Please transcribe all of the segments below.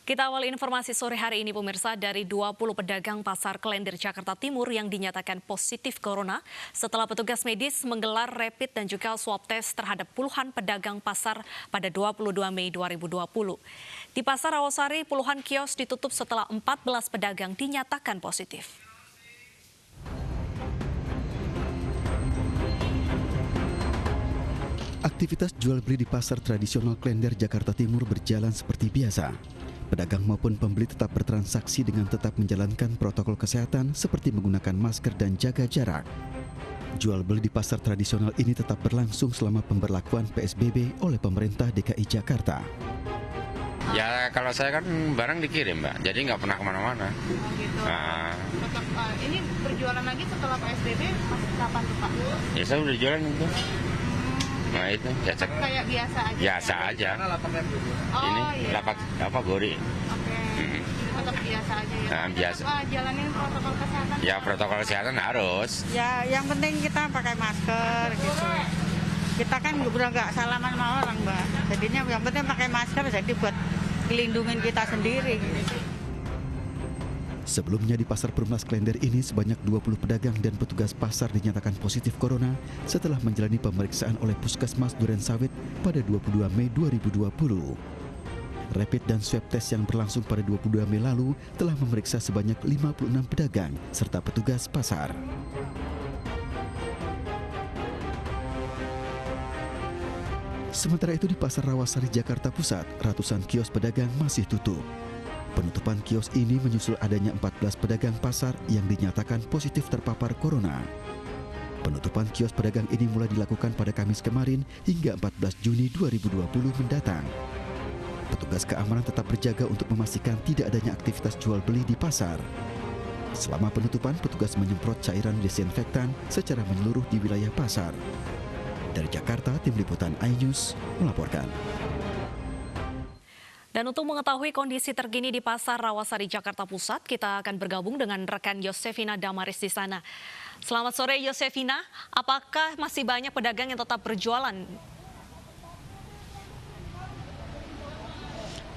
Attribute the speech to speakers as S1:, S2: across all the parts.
S1: Kita awali informasi sore hari ini pemirsa dari 20 pedagang pasar Klender Jakarta Timur yang dinyatakan positif corona setelah petugas medis menggelar rapid dan juga swab test terhadap puluhan pedagang pasar pada 22 Mei 2020. Di Pasar Rawasari puluhan kios ditutup setelah 14 pedagang dinyatakan positif.
S2: Aktivitas jual beli di pasar tradisional Klender Jakarta Timur berjalan seperti biasa. Pedagang maupun pembeli tetap bertransaksi dengan tetap menjalankan protokol kesehatan seperti menggunakan masker dan jaga jarak. Jual beli di pasar tradisional ini tetap berlangsung selama pemberlakuan PSBB oleh pemerintah DKI Jakarta.
S3: Ya kalau saya kan barang dikirim Mbak, jadi nggak pernah kemana-mana.
S4: Oh gitu.
S3: Nah,
S4: Ini berjualan lagi setelah PSBB kapan tuh Pak?
S3: ya saya udah jualan itu. Nah itu, ya cek.
S4: Kayak biasa aja?
S3: Biasa aja.
S4: Oh,
S3: Ini
S4: iya.
S3: lapak apa gori.
S4: Oke, tetap biasa aja ya?
S3: Nah, biasa.
S4: Tetap jalanin protokol kesehatan?
S3: Ya protokol kesehatan harus.
S5: Ya, yang penting kita pakai masker gitu. Kita kan udah nggak salaman sama orang, Mbak. Jadinya yang penting pakai masker, jadi buat melindungi kita sendiri.
S2: Sebelumnya di pasar Perumnas Klender ini sebanyak 20 pedagang dan petugas pasar dinyatakan positif corona setelah menjalani pemeriksaan oleh Puskesmas Durensawit pada 22 Mei 2020. Rapid dan swab test yang berlangsung pada 22 Mei lalu telah memeriksa sebanyak 56 pedagang serta petugas pasar. Sementara itu di Pasar Rawasari Jakarta Pusat, ratusan kios pedagang masih tutup. Penutupan kios ini menyusul adanya 14 pedagang pasar yang dinyatakan positif terpapar corona. Penutupan kios pedagang ini mulai dilakukan pada Kamis kemarin hingga 14 Juni 2020 mendatang. Petugas keamanan tetap berjaga untuk memastikan tidak adanya aktivitas jual beli di pasar. Selama penutupan, petugas menyemprot cairan desinfektan secara menyeluruh di wilayah pasar. Dari Jakarta, Tim Liputan iNews melaporkan.
S1: Dan untuk mengetahui kondisi terkini di Pasar Rawasari Jakarta Pusat, kita akan bergabung dengan rekan Yosefina Damaris di sana. Selamat sore Yosefina, apakah masih banyak pedagang yang tetap berjualan?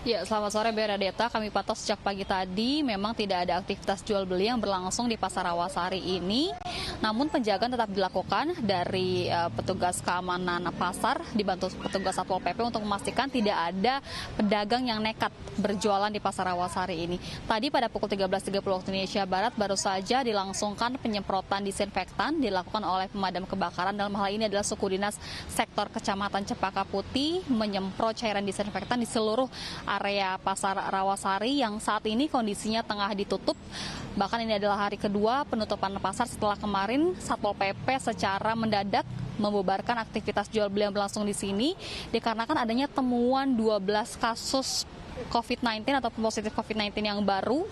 S6: Ya, selamat sore Bernadetta. Kami pantau sejak pagi tadi memang tidak ada aktivitas jual beli yang berlangsung di Pasar Rawasari ini. Namun penjagaan tetap dilakukan dari petugas keamanan pasar dibantu petugas Satpol PP untuk memastikan tidak ada pedagang yang nekat berjualan di Pasar Rawasari ini. Tadi pada pukul 13.30 waktu Indonesia Barat baru saja dilangsungkan penyemprotan disinfektan dilakukan oleh pemadam kebakaran. Dalam hal ini adalah suku dinas sektor Kecamatan Cempaka Putih menyemprot cairan disinfektan di seluruh area Pasar Rawasari yang saat ini kondisinya tengah ditutup. Bahkan ini adalah hari kedua penutupan pasar setelah kemarin Satpol PP secara mendadak membubarkan aktivitas jual beli yang berlangsung di sini dikarenakan adanya temuan 12 kasus COVID-19 atau positif COVID-19 yang baru.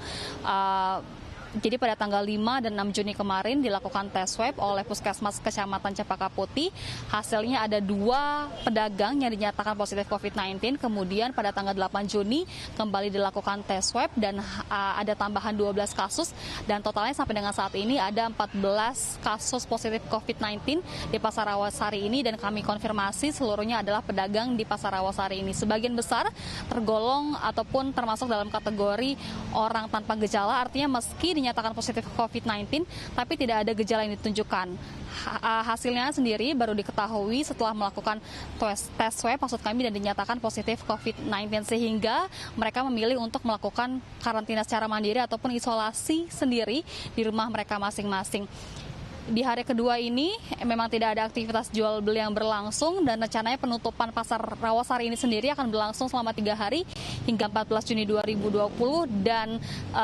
S6: Jadi pada tanggal 5 dan 6 Juni kemarin dilakukan tes swab oleh Puskesmas Kecamatan Cempaka Putih. Hasilnya ada 2 pedagang yang dinyatakan positif COVID-19. Kemudian pada tanggal 8 Juni kembali dilakukan tes swab dan ada tambahan 12 kasus. Dan totalnya sampai dengan saat ini ada 14 kasus positif COVID-19 di Pasar Rawasari ini. Dan kami konfirmasi seluruhnya adalah pedagang di Pasar Rawasari ini. Sebagian besar tergolong ataupun termasuk dalam kategori orang tanpa gejala. Artinya meski dinyatakan positif COVID-19, tapi tidak ada gejala yang ditunjukkan. Hasilnya sendiri baru diketahui setelah melakukan tes swab maksud kami dan dinyatakan positif COVID-19 sehingga mereka memilih untuk melakukan karantina secara mandiri ataupun isolasi sendiri di rumah mereka masing-masing. Di hari kedua ini memang tidak ada aktivitas jual beli yang berlangsung dan rencananya penutupan Pasar Rawasari ini sendiri akan berlangsung selama 3 hari hingga 14 Juni 2020 dan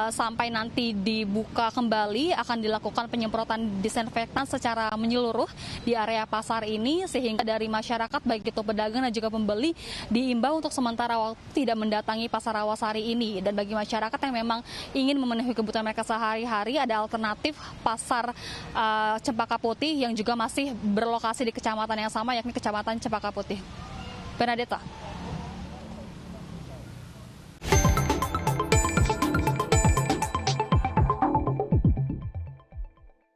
S6: sampai nanti dibuka kembali akan dilakukan penyemprotan disinfektan secara menyeluruh di area pasar ini sehingga dari masyarakat baik itu pedagang dan juga pembeli diimbau untuk sementara waktu tidak mendatangi Pasar Rawasari ini. Dan bagi masyarakat yang memang ingin memenuhi kebutuhan mereka sehari-hari ada alternatif Pasar Cempaka Putih yang juga masih berlokasi di kecamatan yang sama yakni Kecamatan Cempaka Putih. Bernadetta.